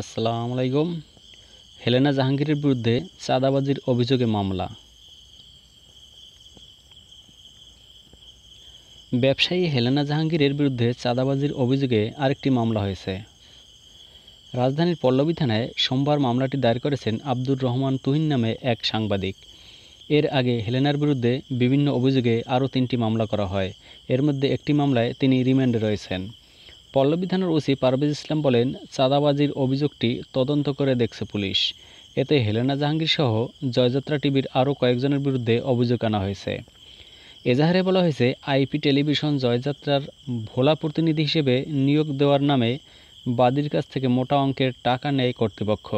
আসসালামু আলাইকুম। হেলেনা জাহাঙ্গীরের বিরুদ্ধে চাঁদাবাজির অভিযোগে মামলা। ব্যবসায়ী হেলেনা জাহাঙ্গীরের বিরুদ্ধে চাঁদাবাজির অভিযোগে আরেকটি মামলা হয়েছে। রাজধানীর পল্লবী থানায় সোমবার মামলাটি দায়ের করেছেন আব্দুর রহমান তুহিন নামে এক সাংবাদিক। এর আগে হেলেনার বিরুদ্ধে বিভিন্ন অভিযোগে আরও 3টি মামলা করা হয়। এর মধ্যে একটি মামলায় তিনি রিমান্ডে রয়েছেন। পল্লবী থানার ওসি পারভেজ ইসলাম বলেন, চাঁদাবাজির অভিযোগটি তদন্ত করে দেখছে পুলিশ। এতে হেলেনা জাহাঙ্গীর সহ জয়যাত্রা টিভির আরও কয়েকজনের বিরুদ্ধে অভিযোগ আনা হয়েছে। এজাহারে বলা হয়েছে, আইপি টেলিভিশন জয়যাত্রার ভোলা প্রতিনিধি হিসেবে নিয়োগ দেওয়ার নামে বাদীর কাছ থেকে মোটা অঙ্কের টাকা নেয় কর্তৃপক্ষ।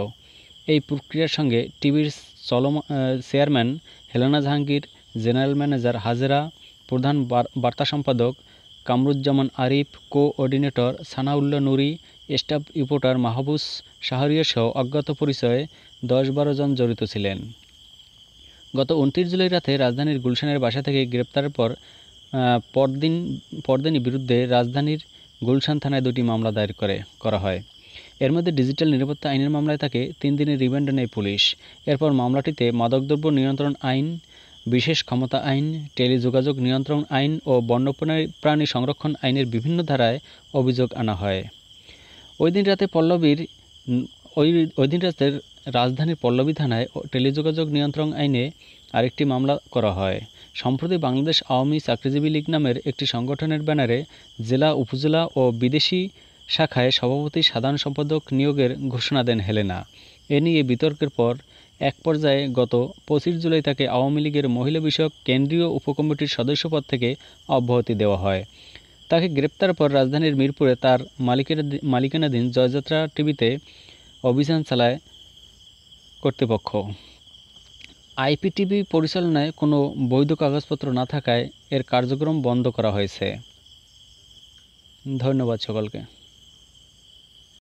এই প্রক্রিয়ার সঙ্গে টিভির chairman Helena Jahangir, general manager Hajera, প্রধান বার্তা সম্পাদক কামরুজ্জামান আরিফ, কোঅর্ডিনেটর সানাউল্লাহ নুরি, স্টাফ রিপোর্টার মাহবুস শাহরিয়ারসহ অজ্ঞাত পরিচয়ে 10-12 জন জড়িত ছিলেন। গত 29 জুলাই রাতে রাজধানীর গুলশানের বাসা থেকে গ্রেপ্তারের পর পরদিনই বিরুদ্ধে রাজধানীর গুলশান থানায় 2টি মামলা দায়ের করা হয়। এর মধ্যে ডিজিটাল নিরাপত্তা আইনের মামলায় তাকে 3 দিনের রিমান্ডে নেয় পুলিশ। এরপর মামলাটিতে মাদকদ্রব্য নিয়ন্ত্রণ আইন, বিশেষ ক্ষমতা আইন, টেলিযোগাযোগ নিয়ন্ত্রণ আইন ও বন্যপ্রাণী সংরক্ষণ আইনের বিভিন্ন ধারায় অভিযোগ আনা হয়। ওই দিন রাতে রাজধানীর পল্লবী থানায় টেলিযোগাযোগ নিয়ন্ত্রণ আইনে আরেকটি মামলা করা হয়। সম্প্রতি বাংলাদেশ আওয়ামী চাকরিজীবী লীগ নামের একটি সংগঠনের ব্যানারে জেলা, উপজেলা ও বিদেশি শাখায় সভাপতি, সাধারণ সম্পাদক নিয়োগের ঘোষণা দেন হেলেনা। এ নিয়ে বিতর্কের পর এক পর্যায়ে গত 25 জুলাই তাকে আওয়ামী লীগের মহিলা বিষয়ক কেন্দ্রীয় উপকমিটির সদস্যপদ থেকে অব্যাহতি দেওয়া হয়। তাকে গ্রেপ্তারের পর রাজধানীর মিরপুরে তার মালিকানাধীন জয়যাত্রা টিভিতে অভিযান চালায় কর্তৃপক্ষ। আইপিটিভি পরিচালনায় কোনো বৈধ কাগজপত্র না থাকায় এর কার্যক্রম বন্ধ করা হয়েছে। ধন্যবাদ সকলকে।